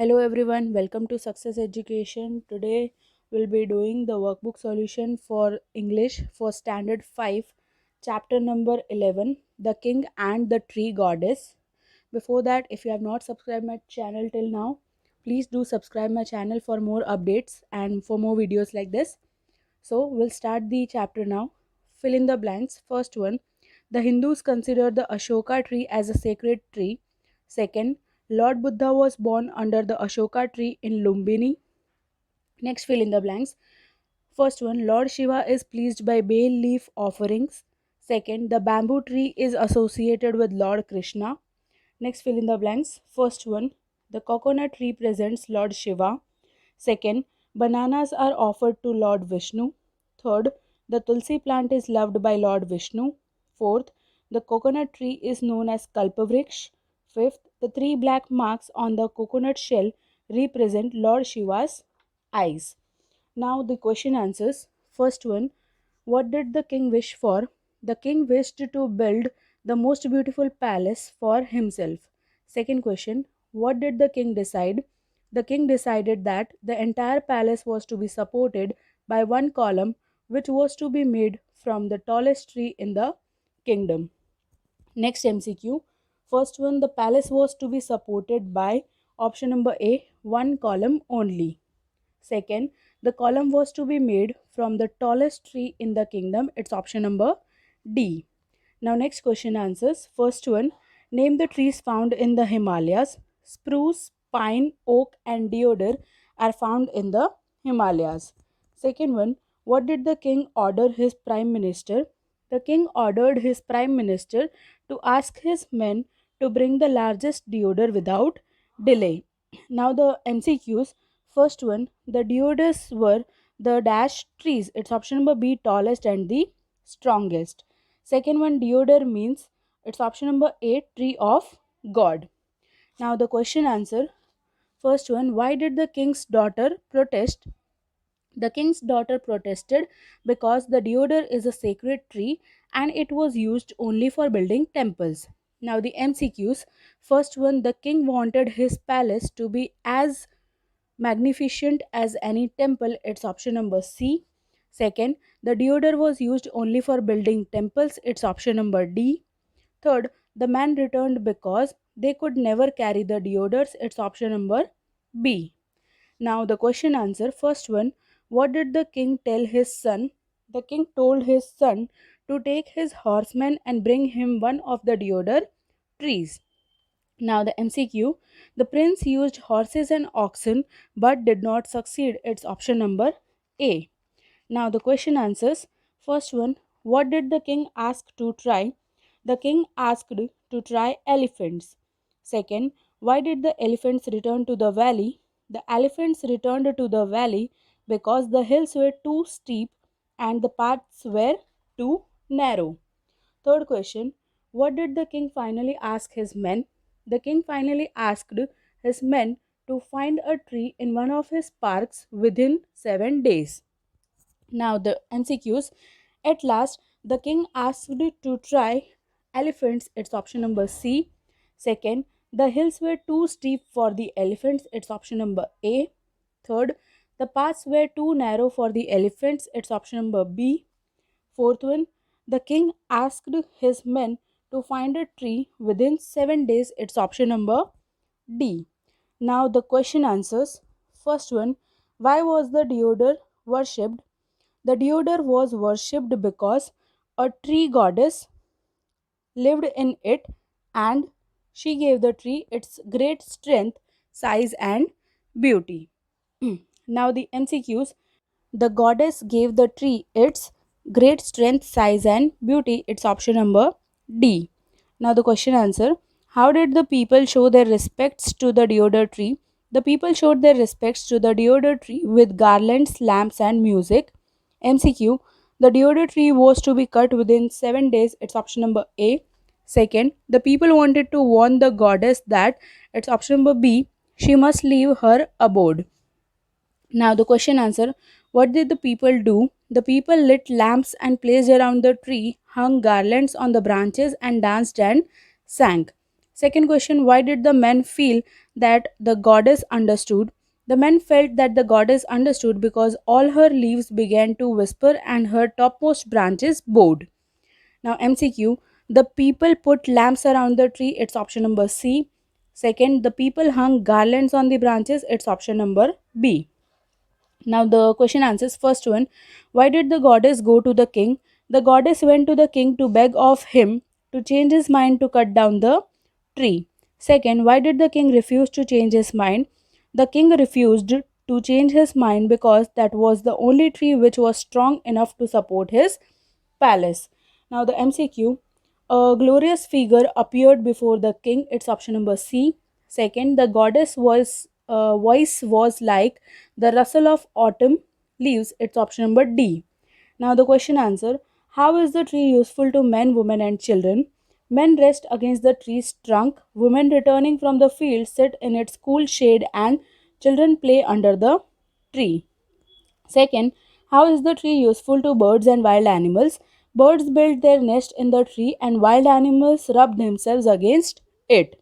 Hello everyone, welcome to Success Education. Today we'll be doing the workbook solution for English for Standard 5, chapter number 11, The King and the Tree Goddess. Before that, if you have not subscribed my channel till now, please do subscribe my channel for more updates and for more videos like this. So we'll start the chapter now. Fill in the blanks. First one, the Hindus consider the Ashoka tree as a sacred tree. Second, Lord Buddha was born under the Ashoka tree in Lumbini. Next, fill in the blanks. First one, Lord Shiva is pleased by bay leaf offerings. Second, the bamboo tree is associated with Lord Krishna. Next, fill in the blanks. First one, the coconut represents Lord Shiva. Second, bananas are offered to Lord Vishnu. Third, the tulsi plant is loved by Lord Vishnu. Fourth, the coconut tree is known as Kalpavriksha. Fifth, the three black marks on the coconut shell represent Lord Shiva's eyes. Now the question answers. First one, what did the king wish for? The king wished to build the most beautiful palace for himself. Second question, what did the king decide? The king decided that the entire palace was to be supported by one column which was to be made from the tallest tree in the kingdom. Next MCQ. First one, the palace was to be supported by option number A, one column only. Second, the column was to be made from the tallest tree in the kingdom. It's option number D. Now next question answers. First one, name the trees found in the Himalayas. Spruce, pine, oak and deodar are found in the Himalayas. Second one, what did the king order his prime minister? The king ordered his prime minister to ask his men to bring the largest deodar without delay. Now the MCQs. First one, the deodars were the dash trees. It's option number B, tallest and the strongest. Second one, deodar means it's option number A, tree of God. Now the question answer. First one, why did the king's daughter protest? The king's daughter protested because the deodar is a sacred tree and it was used only for building temples. Now the MCQs. First one, the king wanted his palace to be as magnificent as any temple. It's option number C. Second, the deodar was used only for building temples. It's option number D. Third, the man returned because they could never carry the deodars. It's option number B. Now the question answer. First one, what did the king tell his son? The king told his son to take his horsemen and bring him one of the deodar trees. Now the MCQ, the prince used horses and oxen but did not succeed. It's option number A. Now the question answers. First one, what did the king ask to try? The king asked to try elephants. Second, why did the elephants return to the valley? The elephants returned to the valley because the hills were too steep and the paths were too narrow. Third question, what did the king finally ask his men? The king finally asked his men to find a tree in one of his parks within 7 days. Now the MCQs. At last, the king asked to try elephants. It's option number C. Second, the hills were too steep for the elephants. It's option number A. Third, the paths were too narrow for the elephants. It's option number B. Fourth one, the king asked his men to find a tree within 7 days. It's option number D. Now the question answers. First one, why was the deodar worshipped? The deodar was worshipped because a tree goddess lived in it and she gave the tree its great strength, size, and beauty. Now the MCQs. The goddess gave the tree its great strength, size, and beauty. It's option number D. Now the question answer. How did the people show their respects to the deodar tree? The people showed their respects to the deodar tree with garlands, lamps, and music. MCQ. The deodar tree was to be cut within 7 days. It's option number A. Second, the people wanted to warn the goddess that it's option number B. She must leave her abode. Now the question answer. What did the people do? The people lit lamps and placed around the tree, hung garlands on the branches and danced and sang. Second question, why did the men feel that the goddess understood? The men felt that the goddess understood because all her leaves began to whisper and her topmost branches bowed. Now, MCQ, the people put lamps around the tree, it's option number C. Second, the people hung garlands on the branches, it's option number B. Now, the question answers. First one, why did the goddess go to the king? The goddess went to the king to beg of him to change his mind to cut down the tree. Second, why did the king refuse to change his mind? The king refused to change his mind because that was the only tree which was strong enough to support his palace. Now, the MCQ, a glorious figure appeared before the king. It's option number C. Second, the goddess voice was like the rustle of autumn leaves. It's option number D. Now, the question answer, how is the tree useful to men, women, and children? Men rest against the tree's trunk, women returning from the field sit in its cool shade, and children play under the tree. Second, how is the tree useful to birds and wild animals? Birds build their nest in the tree and wild animals rub themselves against it.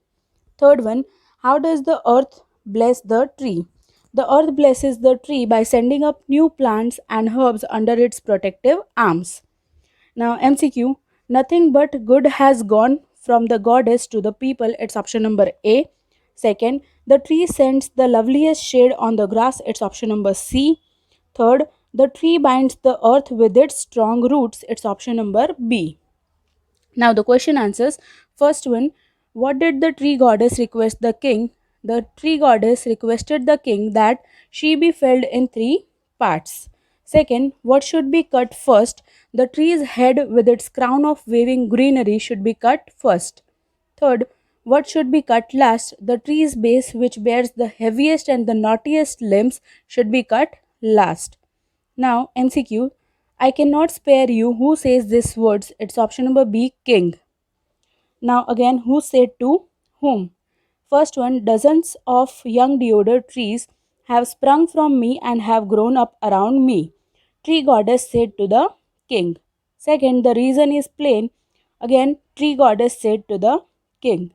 Third one, how does the earth bless the tree? The earth blesses the tree by sending up new plants and herbs under its protective arms. Now, MCQ, nothing but good has gone from the goddess to the people. It's option number A. Second, the tree sends the loveliest shade on the grass. It's option number C. Third, the tree binds the earth with its strong roots. It's option number B. Now, the question answers. First one, what did the tree goddess request the king? The tree goddess requested the king that she be felled in three parts. Second, what should be cut first? The tree's head with its crown of waving greenery should be cut first. Third, what should be cut last? The tree's base, which bears the heaviest and the knottiest limbs, should be cut last. Now, MCQ, I cannot spare you. Who says these words? It's option number B, king. Now, again, who said to whom? First one, dozens of young deodar trees have sprung from me and have grown up around me. Tree goddess said to the king. Second, the reason is plain. Again, tree goddess said to the king.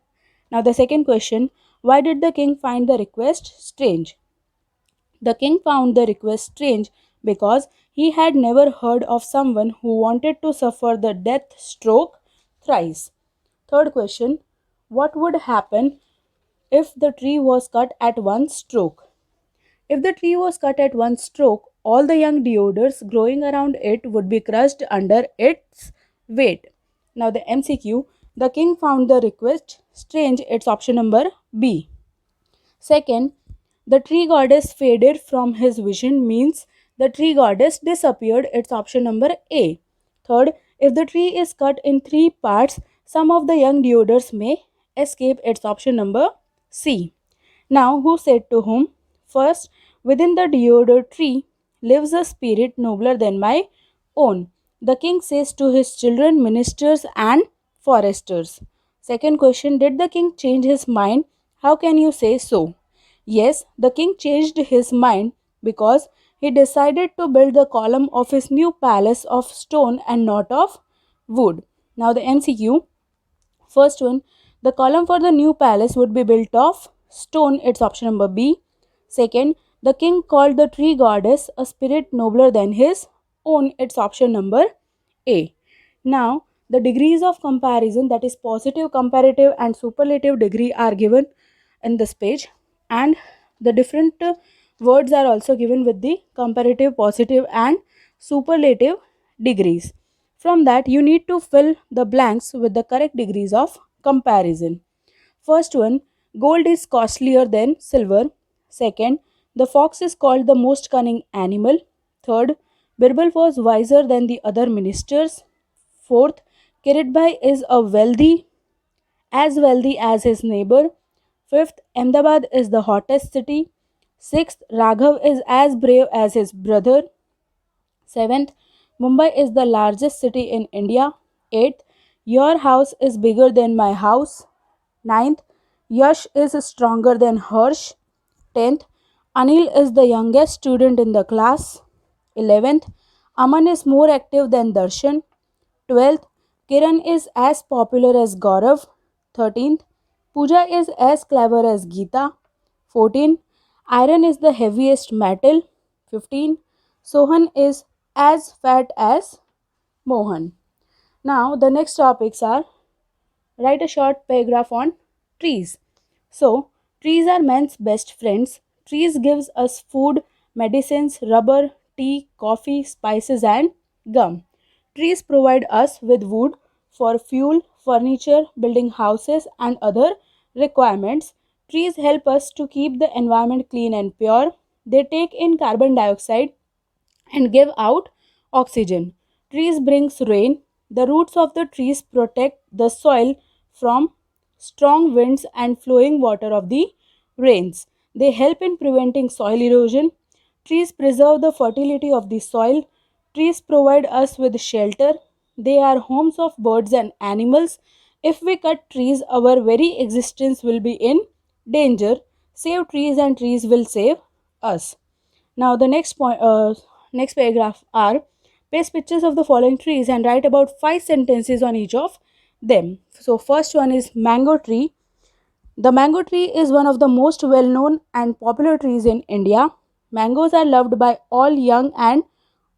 Now, the second question, why did the king find the request strange? The king found the request strange because he had never heard of someone who wanted to suffer the death stroke thrice. Third question, what would happen if the tree was cut at one stroke? If the tree was cut at one stroke, all the young deodars growing around it would be crushed under its weight. Now, the MCQ, the king found the request strange. It's option number B. Second, the tree goddess faded from his vision means the tree goddess disappeared. It's option number A. Third, if the tree is cut in three parts, some of the young deodars may escape. It's option number C. Now, who said to whom? First, within the deodar tree lives a spirit nobler than my own. The king says to his children, ministers, and foresters. Second question, did the king change his mind? How can you say so? Yes, the king changed his mind because he decided to build the column of his new palace of stone and not of wood. Now, the MCQ. First one, the column for the new palace would be built of stone. It's option number B. Second, the king called the tree goddess a spirit nobler than his own. It's option number A. Now, the degrees of comparison, that is positive, comparative, and superlative degree, are given in this page, and the different words are also given with the comparative, positive, and superlative degrees. From that, you need to fill the blanks with the correct degrees of comparison. First one, gold is costlier than silver. Second, the fox is called the most cunning animal. Third, Birbal was wiser than the other ministers. Fourth, Kiritbhai is as wealthy as his neighbor. Fifth, Ahmedabad is the hottest city. Sixth, Raghav is as brave as his brother. Seventh, Mumbai is the largest city in India. Eighth, your house is bigger than my house. Ninth, Yash is stronger than Harsh. 10th, Anil is the youngest student in the class. 11th, Aman is more active than Darshan. 12th, Kiran is as popular as Gaurav. 13th, Puja is as clever as Gita. 14. Iron is the heaviest metal. 15. Sohan is as fat as Mohan. Now the next topics are write a short paragraph on trees. So, trees are man's best friends. Trees gives us food, medicines, rubber, tea, coffee, spices and gum. Trees provide us with wood for fuel, furniture, building houses and other requirements. Trees help us to keep the environment clean and pure. They take in carbon dioxide and give out oxygen. Trees brings rain. The roots of the trees protect the soil from strong winds and flowing water of the rains. They help in preventing soil erosion. Trees preserve the fertility of the soil. Trees provide us with shelter. They are homes of birds and animals. If we cut trees, our very existence will be in danger. Save trees and trees will save us. Now the next paragraph are paste pictures of the following trees and write about 5 sentences on each of them. So first one is mango tree. The mango tree is one of the most well known and popular trees in India. Mangoes are loved by all young and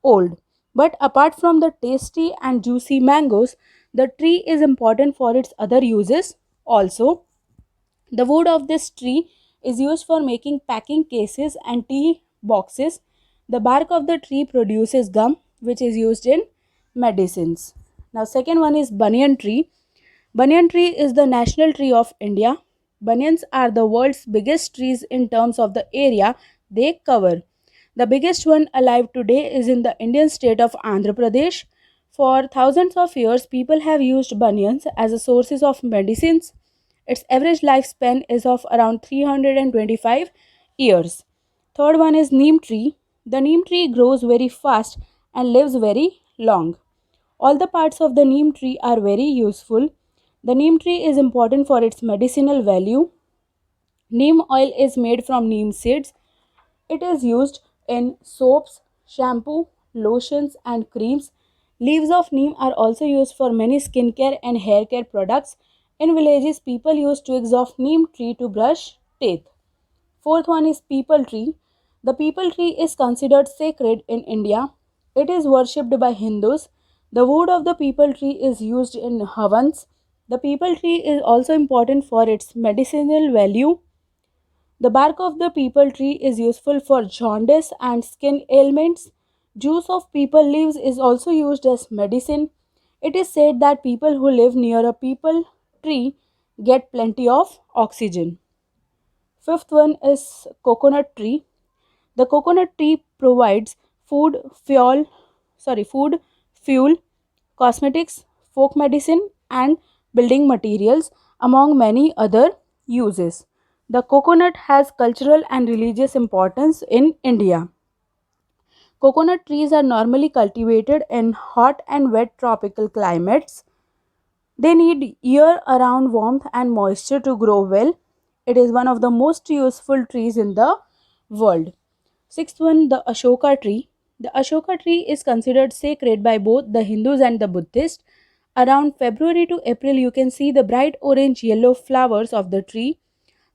old. But apart from the tasty and juicy mangoes, the tree is important for its other uses also. The wood of this tree is used for making packing cases and tea boxes. The bark of the tree produces gum, which is used in medicines. Now, second one is banyan tree. Banyan tree is the national tree of India. Banyans are the world's biggest trees in terms of the area they cover. The biggest one alive today is in the Indian state of Andhra Pradesh. For thousands of years, people have used banyans as a sources of medicines. Its average lifespan is of around 325 years. Third one is Neem tree. The Neem tree grows very fast and lives very long. All the parts of the neem tree are very useful. The neem tree is important for its medicinal value. Neem oil is made from neem seeds. It is used in soaps, shampoo, lotions, and creams. Leaves of neem are also used for many skincare and hair care products. In villages, people use twigs of neem tree to brush teeth. Fourth one is peepal tree. The peepal tree is considered sacred in India. It is worshipped by Hindus. The wood of the peepal tree is used in havans. The peepal tree is also important for its medicinal value. The bark of the peepal tree is useful for jaundice and skin ailments. Juice of peepal leaves is also used as medicine. It is said that people who live near a peepal tree get plenty of oxygen. Fifth one is coconut tree. The coconut tree provides food, fuel, cosmetics, folk medicine, and building materials, among many other uses. The coconut has cultural and religious importance in India. Coconut trees are normally cultivated in hot and wet tropical climates. They need year round warmth and moisture to grow well. It is one of the most useful trees in the world. Sixth one, the Ashoka tree. The Ashoka tree is considered sacred by both the Hindus and the Buddhists. Around February to April, you can see the bright orange yellow flowers of the tree.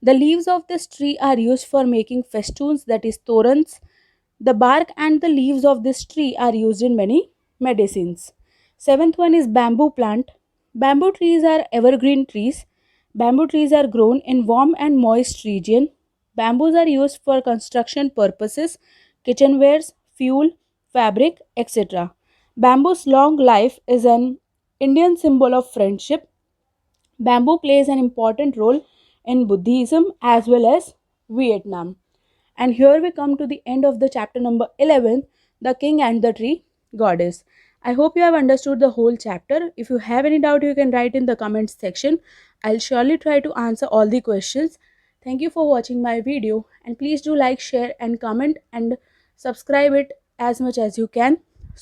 The leaves of this tree are used for making festoons, that is, torans. The bark and the leaves of this tree are used in many medicines. Seventh one is bamboo plant. Bamboo trees are evergreen trees. Bamboo trees are grown in warm and moist region. Bamboos are used for construction purposes, kitchenwares, fuel, fabric, etc. Bamboo's long life is an Indian symbol of friendship. Bamboo plays an important role in Buddhism as well as Vietnam. And here we come to the end of the chapter number 11, The King and the Tree Goddess. I hope you have understood the whole chapter. If you have any doubt, you can write in the comments section. I'll surely try to answer all the questions. Thank you for watching my video, and please do like, share and comment and subscribe it as much as you can.